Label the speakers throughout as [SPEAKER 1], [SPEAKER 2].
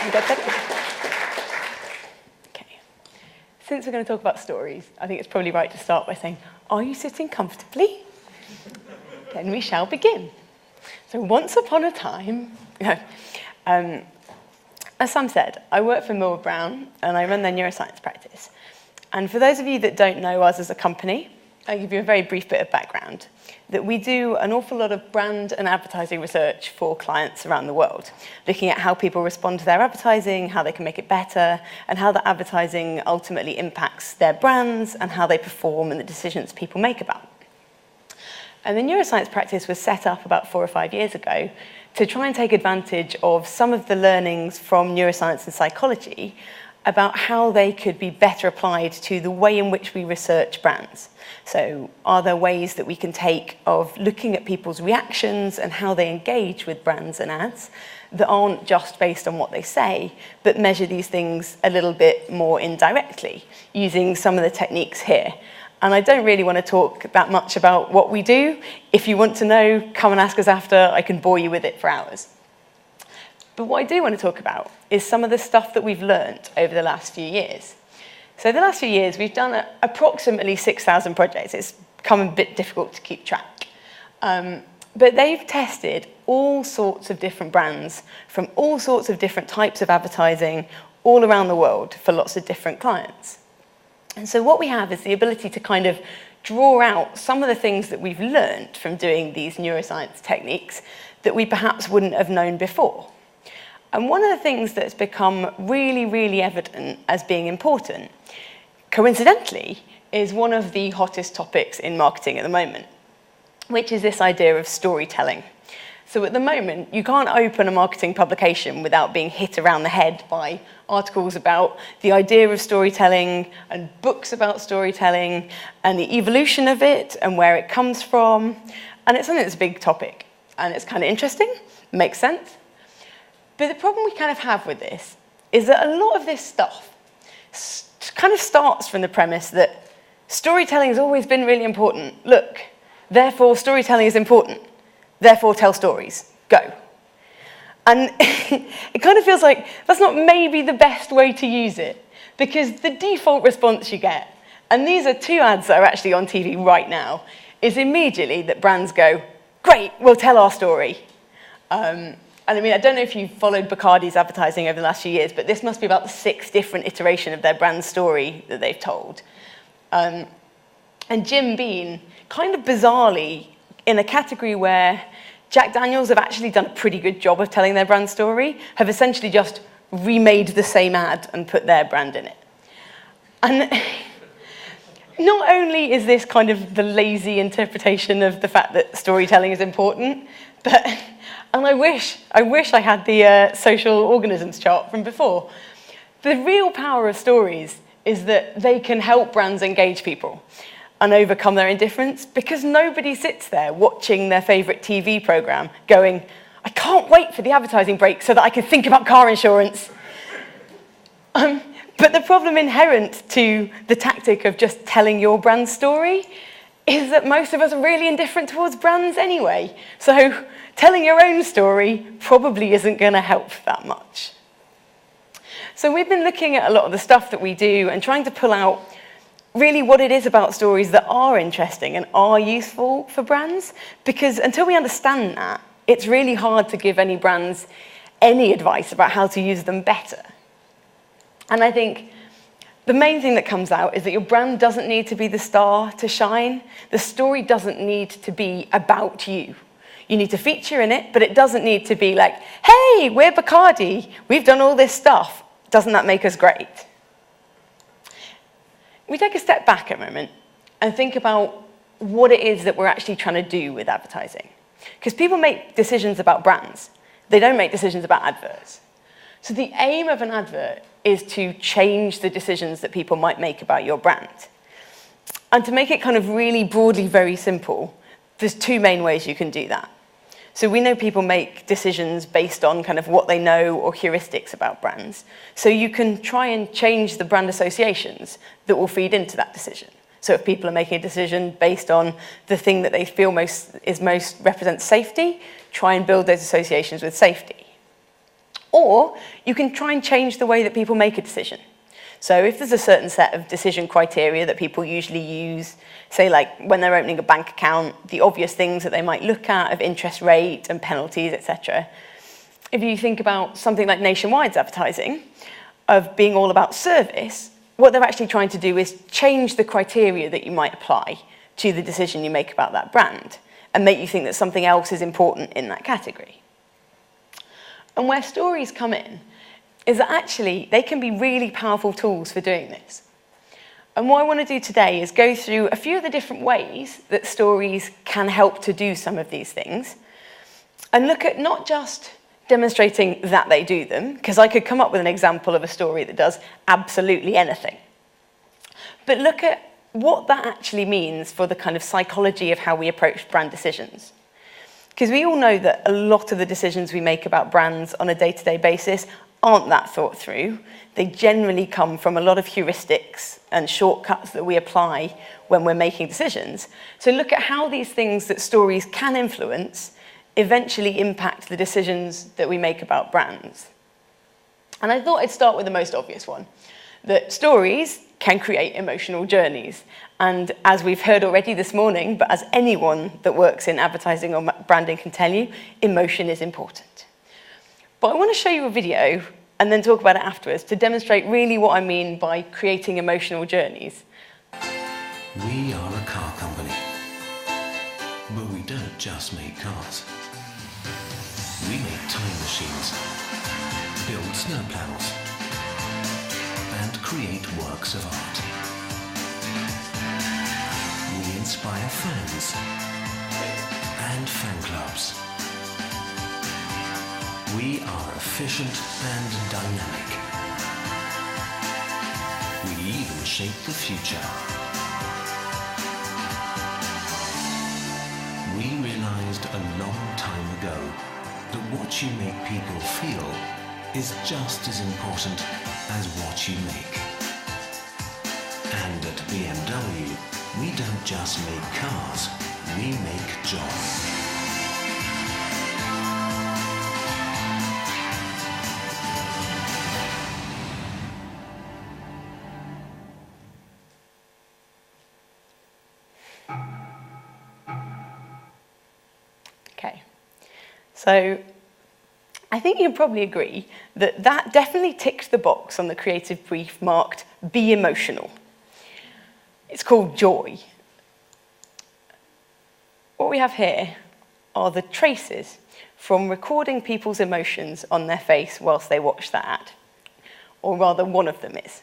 [SPEAKER 1] You got that? Okay. Since we're going to talk about stories, I think it's probably right to start by saying, are you sitting comfortably? Then we shall begin. So once upon a time, as Sam said, I work for Millward Brown and I run their neuroscience practice. And for those of you that don't know us as a company, I'll give you a very brief bit of background, that we do an awful lot of brand and advertising research for clients around the world, looking at how people respond to their advertising, how they can make it better, and how the advertising ultimately impacts their brands and how they perform and the decisions people make about them. And the neuroscience practice was set up about 4 or 5 years ago to try and take advantage of some of the learnings from neuroscience and psychology about how they could be better applied to the way in which we research brands. So are there ways that we can take of looking at people's reactions and how they engage with brands and ads that aren't just based on what they say, but measure these things a little bit more indirectly using some of the techniques here. And I don't really want to talk that much about what we do. If you want to know, come and ask us after. I can bore you with it for hours. But what I do want to talk about is some of the stuff that we've learned over the last few years. So the last few years, we've done approximately 6,000 projects. It's become a bit difficult to keep track. But they've tested all sorts of different brands from all sorts of different types of advertising all around the world for lots of different clients. And so what we have is the ability to kind of draw out some of the things that we've learned from doing these neuroscience techniques that we perhaps wouldn't have known before. And one of the things that's become really, really evident as being important, coincidentally, is one of the hottest topics in marketing at the moment, which is this idea of storytelling. So at the moment, you can't open a marketing publication without being hit around the head by articles about the idea of storytelling and books about storytelling and the evolution of it and where it comes from. And it's something that's a big topic. And it's kind of interesting, makes sense. But the problem we kind of have with this is that a lot of this stuff kind of starts from the premise that storytelling has always been really important. Look, therefore storytelling is important. Therefore tell stories. Go. And it kind of feels like that's not maybe the best way to use it, because the default response you get, and these are 2 ads that are actually on TV right now, is immediately that brands go, great, we'll tell our story. And I mean, I don't know if you've followed Bacardi's advertising over the last few years, but this must be about the 6th different iteration of their brand story that they've told. And Jim Beam, kind of bizarrely, in a category where Jack Daniels have actually done a pretty good job of telling their brand story, have essentially just remade the same ad and put their brand in it. And not only is this kind of the lazy interpretation of the fact that storytelling is important, but, and I wish I had the social organisms chart from before. The real power of stories is that they can help brands engage people and overcome their indifference, because nobody sits there watching their favorite TV program going, I can't wait for the advertising break so that I can think about car insurance. But the problem inherent to the tactic of just telling your brand story is that most of us are really indifferent towards brands anyway. So telling your own story probably isn't going to help that much. So we've been looking at a lot of the stuff that we do and trying to pull out really what it is about stories that are interesting and are useful for brands, because until we understand that, it's really hard to give any brands any advice about how to use them better. And I think the main thing that comes out is that your brand doesn't need to be the star to shine. The story doesn't need to be about you. You need to feature in it, but it doesn't need to be like, hey, we're Bacardi, we've done all this stuff. Doesn't that make us great? We take a step back a moment and think about what it is that we're actually trying to do with advertising. Because people make decisions about brands. They don't make decisions about adverts. So the aim of an advert is to change the decisions that people might make about your brand. And to make it kind of really broadly very simple, there's 2 main ways you can do that. So we know people make decisions based on kind of what they know or heuristics about brands. So you can try and change the brand associations that will feed into that decision. So if people are making a decision based on the thing that they feel most represents safety, try and build those associations with safety. Or you can try and change the way that people make a decision. So if there's a certain set of decision criteria that people usually use, say like when they're opening a bank account, the obvious things that they might look at of interest rate and penalties, etc. If you think about something like Nationwide's advertising, of being all about service, what they're actually trying to do is change the criteria that you might apply to the decision you make about that brand and make you think that something else is important in that category. And where stories come in is that actually they can be really powerful tools for doing this. And what I want to do today is go through a few of the different ways that stories can help to do some of these things and look at not just demonstrating that they do them, because I could come up with an example of a story that does absolutely anything, but look at what that actually means for the kind of psychology of how we approach brand decisions. Because we all know that a lot of the decisions we make about brands on a day-to-day basis aren't that thought through. They generally come from a lot of heuristics and shortcuts that we apply when we're making decisions. So look at how these things that stories can influence eventually impact the decisions that we make about brands. And I thought I'd start with the most obvious one, that stories can create emotional journeys. And as we've heard already this morning, but as anyone that works in advertising or branding can tell you, emotion is important. But I want to show you a video and then talk about it afterwards to demonstrate really what I mean by creating emotional journeys.
[SPEAKER 2] We are a car company, but we don't just make cars. We make time machines, build snowplows, and create works of art. We inspire fans and fan clubs. We are efficient and dynamic. We even shape the future. We realized a long time ago that what you make people feel is just as important as what you make. And at BMW, we don't just make cars, we make joy.
[SPEAKER 1] Okay, so I think you'll probably agree that that definitely ticked the box on the creative brief marked "be emotional." It's called joy. What we have here are the traces from recording people's emotions on their face whilst they watch that ad, or rather one of them is.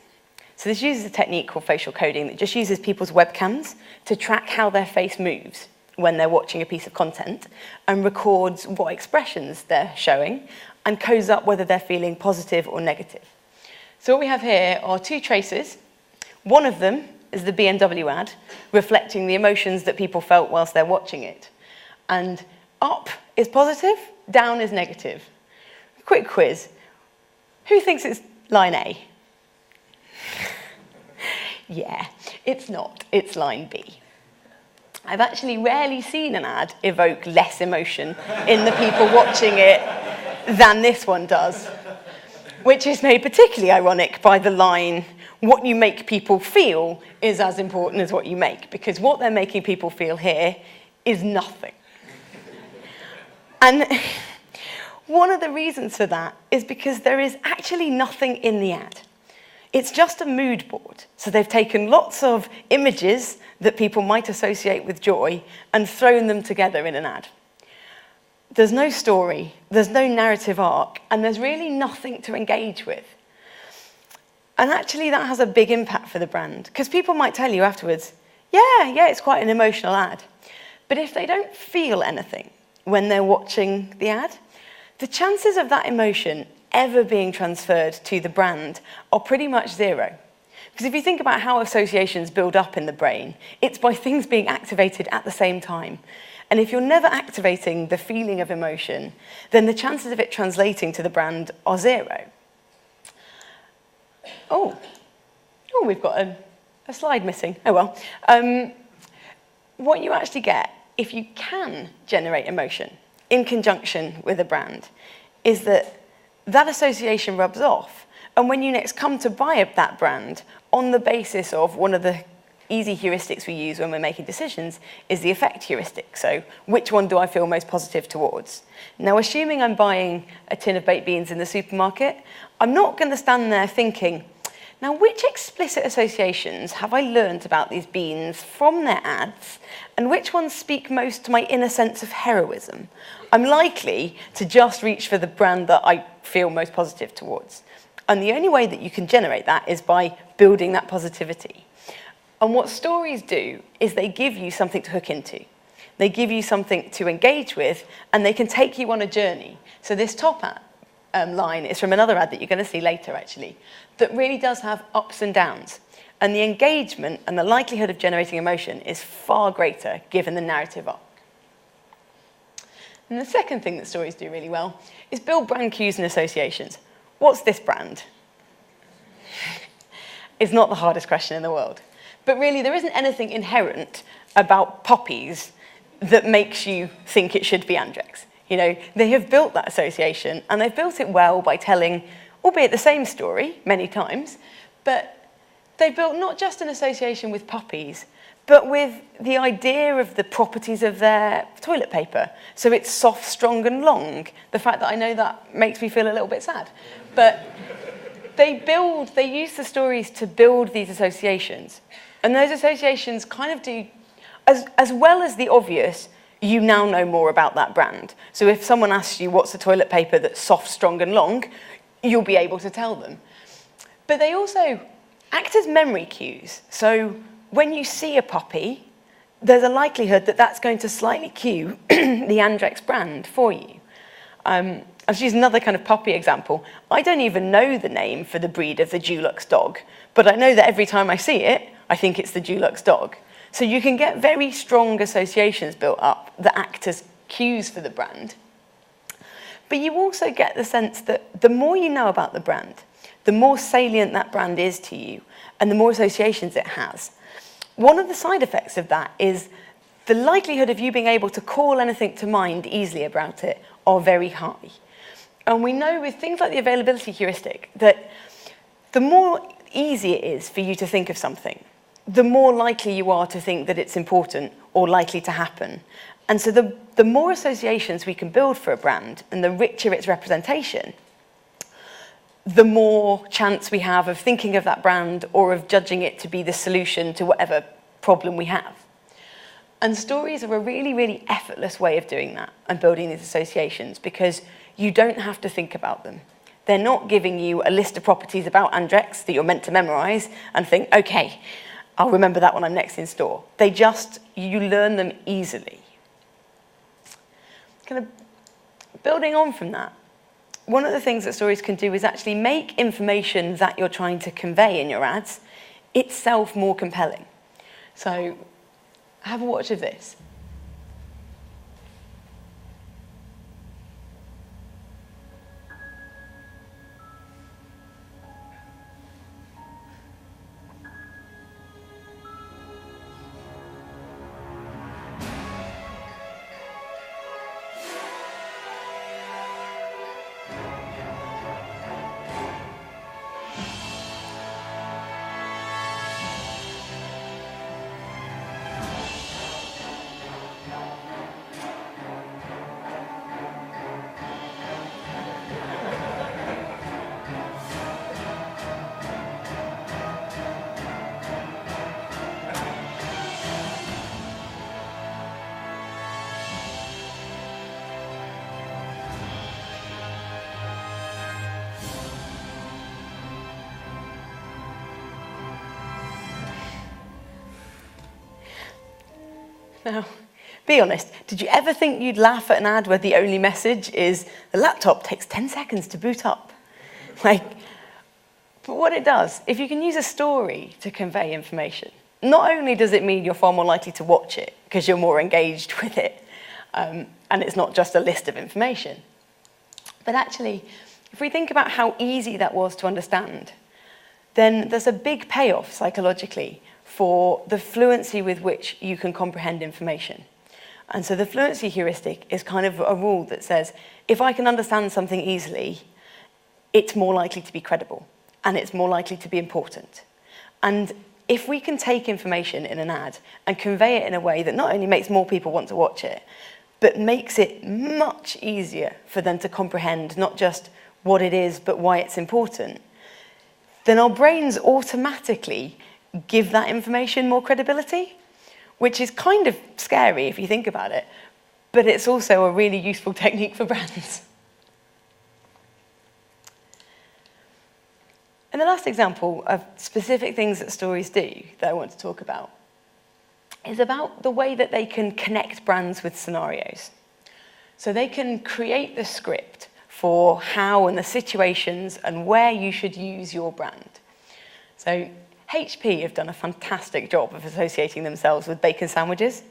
[SPEAKER 1] So this uses a technique called facial coding that just uses people's webcams to track how their face moves when they're watching a piece of content and records what expressions they're showing and codes up whether they're feeling positive or negative. So what we have here are two traces. One of them is the BMW ad, reflecting the emotions that people felt whilst they're watching it. And up is positive, down is negative. Quick quiz. Who thinks it's line A? Yeah, it's not. It's line B. I've actually rarely seen an ad evoke less emotion in the people watching it than this one does, which is made particularly ironic by the line, "What you make people feel is as important as what you make," because what they're making people feel here is nothing. And one of the reasons for that is because there is actually nothing in the ad. It's just a mood board. So they've taken lots of images that people might associate with joy and thrown them together in an ad. There's no story, there's no narrative arc, and there's really nothing to engage with. And actually that has a big impact for the brand, because people might tell you afterwards, yeah, it's quite an emotional ad. But if they don't feel anything when they're watching the ad, the chances of that emotion ever being transferred to the brand are pretty much zero. Because if you think about how associations build up in the brain, it's by things being activated at the same time. And if you're never activating the feeling of emotion, then the chances of it translating to the brand are zero. Oh, we've got a slide missing. Oh well. What you actually get, if you can generate emotion in conjunction with a brand, is that that association rubs off. And when you next come to buy that brand, on the basis of one of the easy heuristics we use when we're making decisions is the effect heuristic. So which one do I feel most positive towards? Now, assuming I'm buying a tin of baked beans in the supermarket, I'm not going to stand there thinking, now, which explicit associations have I learned about these beans from their ads, and which ones speak most to my inner sense of heroism? I'm likely to just reach for the brand that I feel most positive towards. And the only way that you can generate that is by building that positivity. And what stories do is they give you something to hook into. They give you something to engage with, and they can take you on a journey. So this top line is from another ad that you're going to see later, actually, that really does have ups and downs. And the engagement and the likelihood of generating emotion is far greater given the narrative arc. And the second thing that stories do really well is build brand cues and associations. What's this brand? It's not the hardest question in the world. But really, there isn't anything inherent about poppies that makes you think it should be Andrex. You know, they have built that association, and they've built it well by telling, albeit the same story many times, but they built not just an association with poppies, but with the idea of the properties of their toilet paper. So it's soft, strong, and long. The fact that I know that makes me feel a little bit sad. But they use the stories to build these associations. And those associations kind of do, as well as the obvious, you now know more about that brand. So if someone asks you what's a toilet paper that's soft, strong, and long, you'll be able to tell them. But they also act as memory cues. So when you see a poppy, there's a likelihood that that's going to slightly cue the Andrex brand for you. I'll just use another kind of poppy example. I don't even know the name for the breed of the Dulux dog, but I know that every time I see it, I think it's the Dulux dog. So you can get very strong associations built up that act as cues for the brand. But you also get the sense that the more you know about the brand, the more salient that brand is to you, and the more associations it has. One of the side effects of that is the likelihood of you being able to call anything to mind easily about it are very high. And we know with things like the availability heuristic that the more easy it is for you to think of something, the more likely you are to think that it's important or likely to happen. And so the more associations we can build for a brand and the richer its representation, the more chance we have of thinking of that brand or of judging it to be the solution to whatever problem we have. And stories are a really, really effortless way of doing that and building these associations because you don't have to think about them. They're not giving you a list of properties about Andrex that you're meant to memorize and think, okay, I'll remember that when I'm next in store. You learn them easily. Kind of building on from that, one of the things that stories can do is actually make information that you're trying to convey in your ads itself more compelling. So have a watch of this. Now, be honest, did you ever think you'd laugh at an ad where the only message is the laptop takes 10 seconds to boot up? But what it does, if you can use a story to convey information, not only does it mean you're far more likely to watch it because you're more engaged with it, and it's not just a list of information, but actually, if we think about how easy that was to understand, then there's a big payoff psychologically for the fluency with which you can comprehend information. And so the fluency heuristic is kind of a rule that says, if I can understand something easily, it's more likely to be credible and it's more likely to be important. And if we can take information in an ad and convey it in a way that not only makes more people want to watch it, but makes it much easier for them to comprehend not just what it is, but why it's important, then our brains automatically give that information more credibility, which is kind of scary if you think about it, but it's also a really useful technique for brands. And the last example of specific things that stories do that I want to talk about is about the way that they can connect brands with scenarios. So they can create the script for how and the situations and where you should use your brand. So HP have done a fantastic job of associating themselves with bacon sandwiches,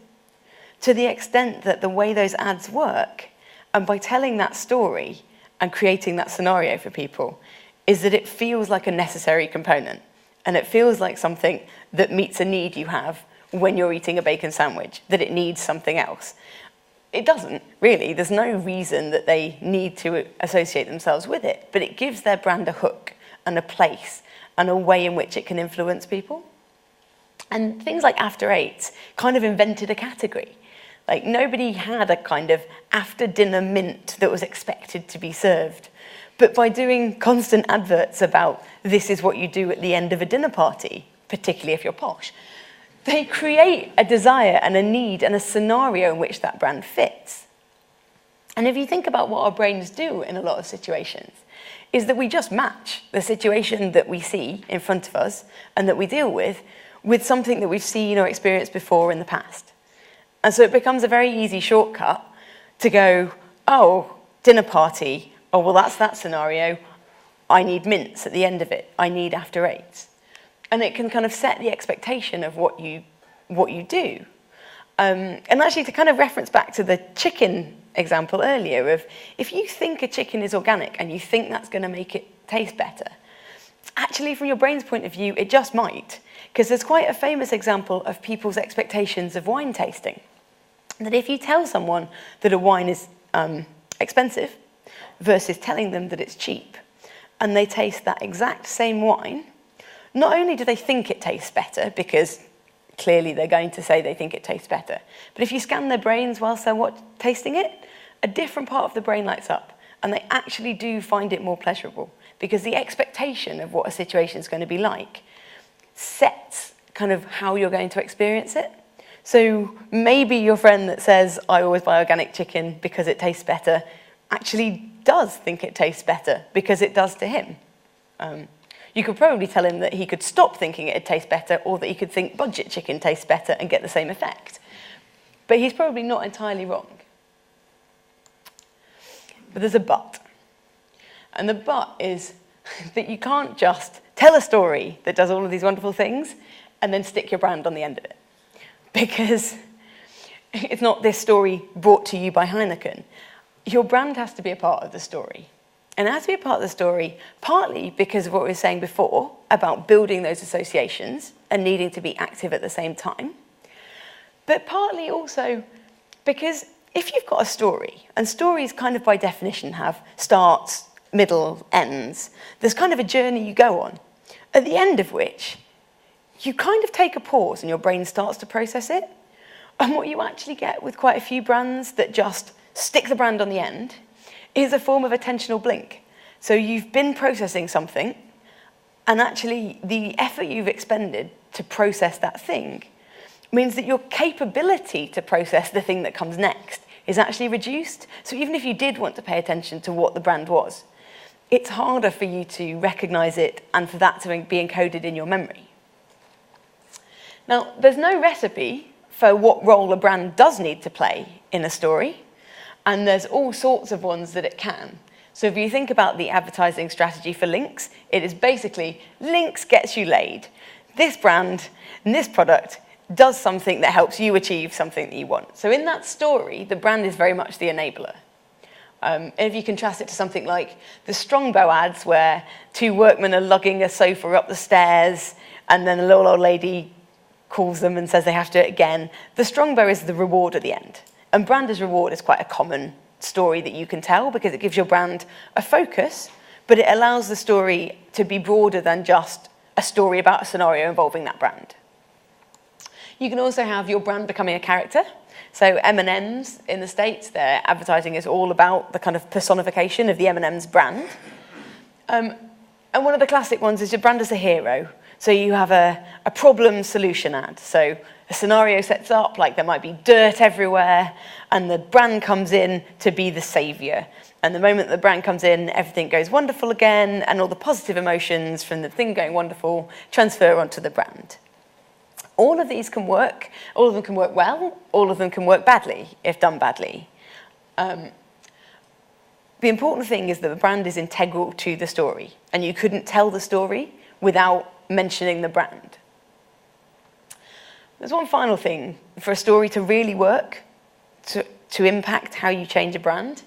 [SPEAKER 1] to the extent that the way those ads work, and by telling that story and creating that scenario for people, is that it feels like a necessary component, and it feels like something that meets a need you have when you're eating a bacon sandwich, that it needs something else. It doesn't, really. There's no reason that they need to associate themselves with it, but it gives their brand a hook and a place and a way in which it can influence people. And things like After Eight kind of invented a category. Like, nobody had a kind of after-dinner mint that was expected to be served. But by doing constant adverts about this is what you do at the end of a dinner party, particularly if you're posh, they create a desire and a need and a scenario in which that brand fits. And if you think about what our brains do in a lot of situations, is that we just match the situation that we see in front of us and that we deal with something that we've seen or experienced before in the past. And so it becomes a very easy shortcut to go, oh, dinner party, oh, well, that's that scenario. I need mints at the end of it. I need After Eights. And it can kind of set the expectation of what you do. And actually, to kind of reference back to the chicken example earlier of, if you think a chicken is organic and you think that's going to make it taste better, actually, from your brain's point of view, it just might. Because there's quite a famous example of people's expectations of wine tasting. That if you tell someone that a wine is expensive versus telling them that it's cheap, and they taste that exact same wine, not only do they think it tastes better, because clearly they're going to say they think it tastes better, but if you scan their brains whilst they're tasting it, a different part of the brain lights up, and they actually do find it more pleasurable, because the expectation of what a situation is going to be like sets kind of how you're going to experience it. So maybe your friend that says, I always buy organic chicken because it tastes better, actually does think it tastes better because it does to him. You could probably tell him that he could stop thinking it'd taste better, or that he could think budget chicken tastes better and get the same effect. But he's probably not entirely wrong. But there's a but. And the but is that you can't just tell a story that does all of these wonderful things and then stick your brand on the end of it. Because it's not this story brought to you by Heineken. Your brand has to be a part of the story. And it has to be a part of the story, partly because of what we were saying before about building those associations and needing to be active at the same time. But partly also because if you've got a story, and stories kind of by definition have starts, middle, ends, there's kind of a journey you go on, at the end of which you kind of take a pause and your brain starts to process it. And what you actually get with quite a few brands that just stick the brand on the end is a form of attentional blink. So you've been processing something, and actually the effort you've expended to process that thing means that your capability to process the thing that comes next is actually reduced. So even if you did want to pay attention to what the brand was, it's harder for you to recognize it and for that to be encoded in your memory. Now, there's no recipe for what role a brand does need to play in a story, and there's all sorts of ones that it can. So if you think about the advertising strategy for links, it is basically links gets you laid. This brand and this product does something that helps you achieve something that you want. So in that story, the brand is very much the enabler. And if you contrast it to something like the Strongbow ads, where two workmen are lugging a sofa up the stairs, and then a little old lady calls them and says they have to do it again, the Strongbow is the reward at the end. And brand as reward is quite a common story that you can tell because it gives your brand a focus, but it allows the story to be broader than just a story about a scenario involving that brand. You can also have your brand becoming a character. So M&M's in the States, their advertising is all about the kind of personification of the M&M's brand. And one of the classic ones is your brand as a hero. So you have a problem solution ad. So a scenario sets up, like there might be dirt everywhere, and the brand comes in to be the savior. And the moment the brand comes in, everything goes wonderful again, and all the positive emotions from the thing going wonderful transfer onto the brand. All of these can work. All of them can work well. All of them can work badly, if done badly. The important thing is that the brand is integral to the story, and you couldn't tell the story without mentioning the brand. There's one final thing. For a story to really work, to impact how you change a brand,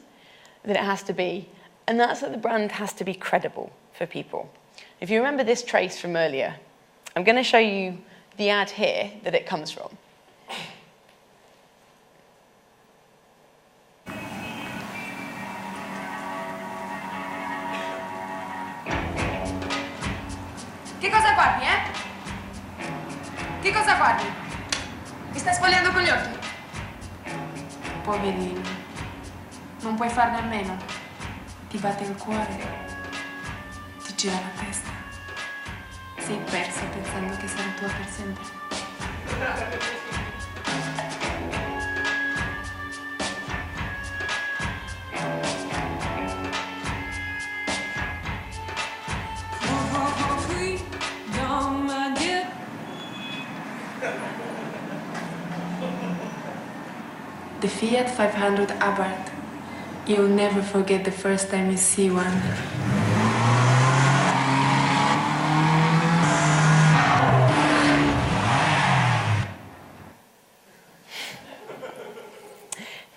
[SPEAKER 1] that it has to be, and that's that the brand has to be credible for people. If you remember this trace from earlier, I'm going to show you the ad here that it comes from.
[SPEAKER 3] Che cosa guardi, Che cosa guardi? Mi stai spogliando con gli occhi? Poverino, non puoi farne a meno. Ti batte il cuore, ti gira la testa. Sei perso pensando che sarà tua per sempre. The Fiat 500 Abarth. You'll never forget the first time you see one.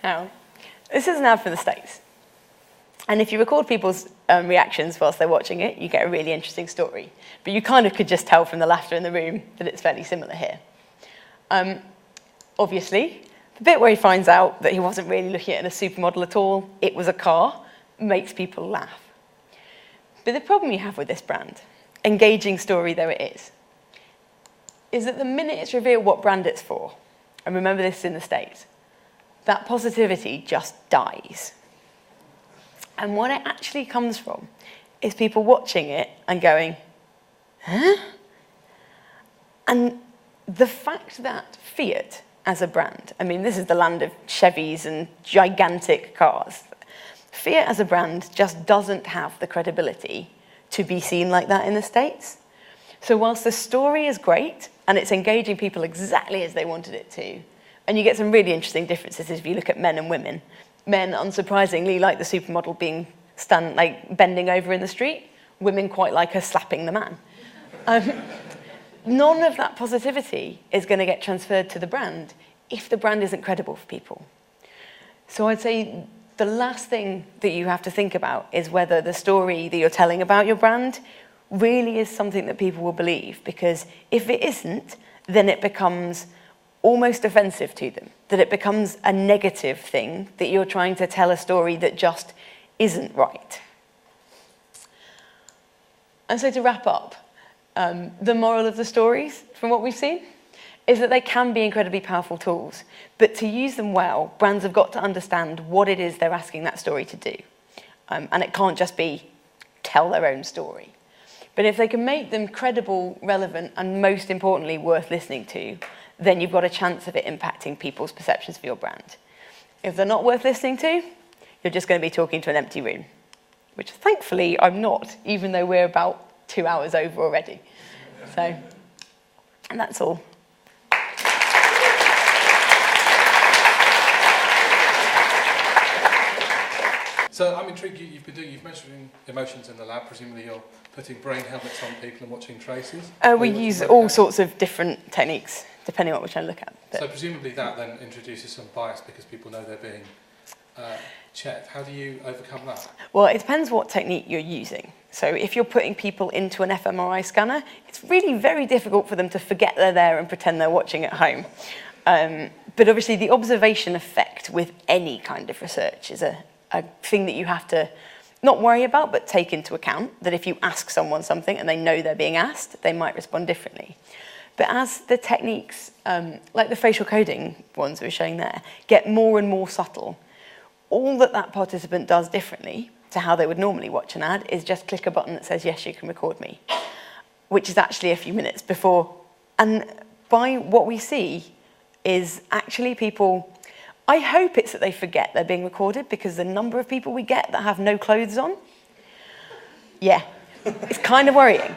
[SPEAKER 1] Now, this is an ad for the States. And if you record people's reactions whilst they're watching it, you get a really interesting story. But you kind of could just tell from the laughter in the room that it's fairly similar here. Obviously, the bit where he finds out that he wasn't really looking at a supermodel at all, it was a car, makes people laugh. But the problem you have with this brand, engaging story though it is that the minute it's revealed what brand it's for, and remember this in the States, that positivity just dies. And what it actually comes from is people watching it and going, huh? And the fact that Fiat, as a brand, I mean, this is the land of Chevys and gigantic cars. Fiat as a brand just doesn't have the credibility to be seen like that in the States. So whilst the story is great and it's engaging people exactly as they wanted it to, and you get some really interesting differences if you look at men and women. Men, unsurprisingly, like the supermodel being bending over in the street. Women quite like her slapping the man. None of that positivity is going to get transferred to the brand if the brand isn't credible for people. So I'd say the last thing that you have to think about is whether the story that you're telling about your brand really is something that people will believe. Because if it isn't, then it becomes almost offensive to them, that it becomes a negative thing, that you're trying to tell a story that just isn't right. And so to wrap up, the moral of the stories, from what we've seen, is that they can be incredibly powerful tools, but to use them well, brands have got to understand what it is they're asking that story to do. And it can't just be tell their own story. But if they can make them credible, relevant, and most importantly, worth listening to, then you've got a chance of it impacting people's perceptions of your brand. If they're not worth listening to, you're just going to be talking to an empty room, which thankfully I'm not, even though we're about 2 hours over already. So, and that's all.
[SPEAKER 4] So I'm intrigued, you've mentioned emotions in the lab, presumably you're putting brain helmets on people and watching traces?
[SPEAKER 1] We use all sorts of different techniques, depending on what we're trying to look at. But
[SPEAKER 4] so presumably that then introduces some bias because people know they're being checked. How do you overcome that?
[SPEAKER 1] Well, it depends what technique you're using. So if you're putting people into an fMRI scanner, it's really very difficult for them to forget they're there and pretend they're watching at home. But obviously the observation effect with any kind of research is a thing that you have to not worry about, but take into account that if you ask someone something and they know they're being asked, they might respond differently. But as the techniques, like the facial coding ones we were showing there, get more and more subtle, all that participant does differently to how they would normally watch an ad is just click a button that says, yes, you can record me, which is actually a few minutes before. And by what we see is actually people, I hope it's that they forget they're being recorded, because the number of people we get that have no clothes on, yeah, it's kind of worrying.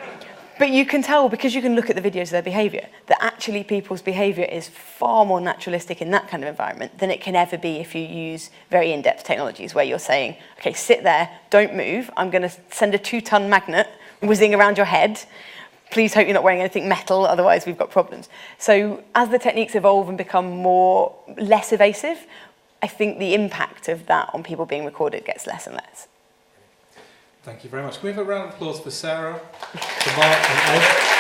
[SPEAKER 1] But you can tell, because you can look at the videos of their behaviour, that actually people's behaviour is far more naturalistic in that kind of environment than it can ever be if you use very in-depth technologies where you're saying, okay, sit there, don't move, I'm going to send a 2-ton magnet whizzing around your head. Please hope you're not wearing anything metal, otherwise we've got problems. So as the techniques evolve and become less evasive, I think the impact of that on people being recorded gets less and less.
[SPEAKER 4] Thank you very much. Can we have a round of applause for Sarah, for Mark and Ed?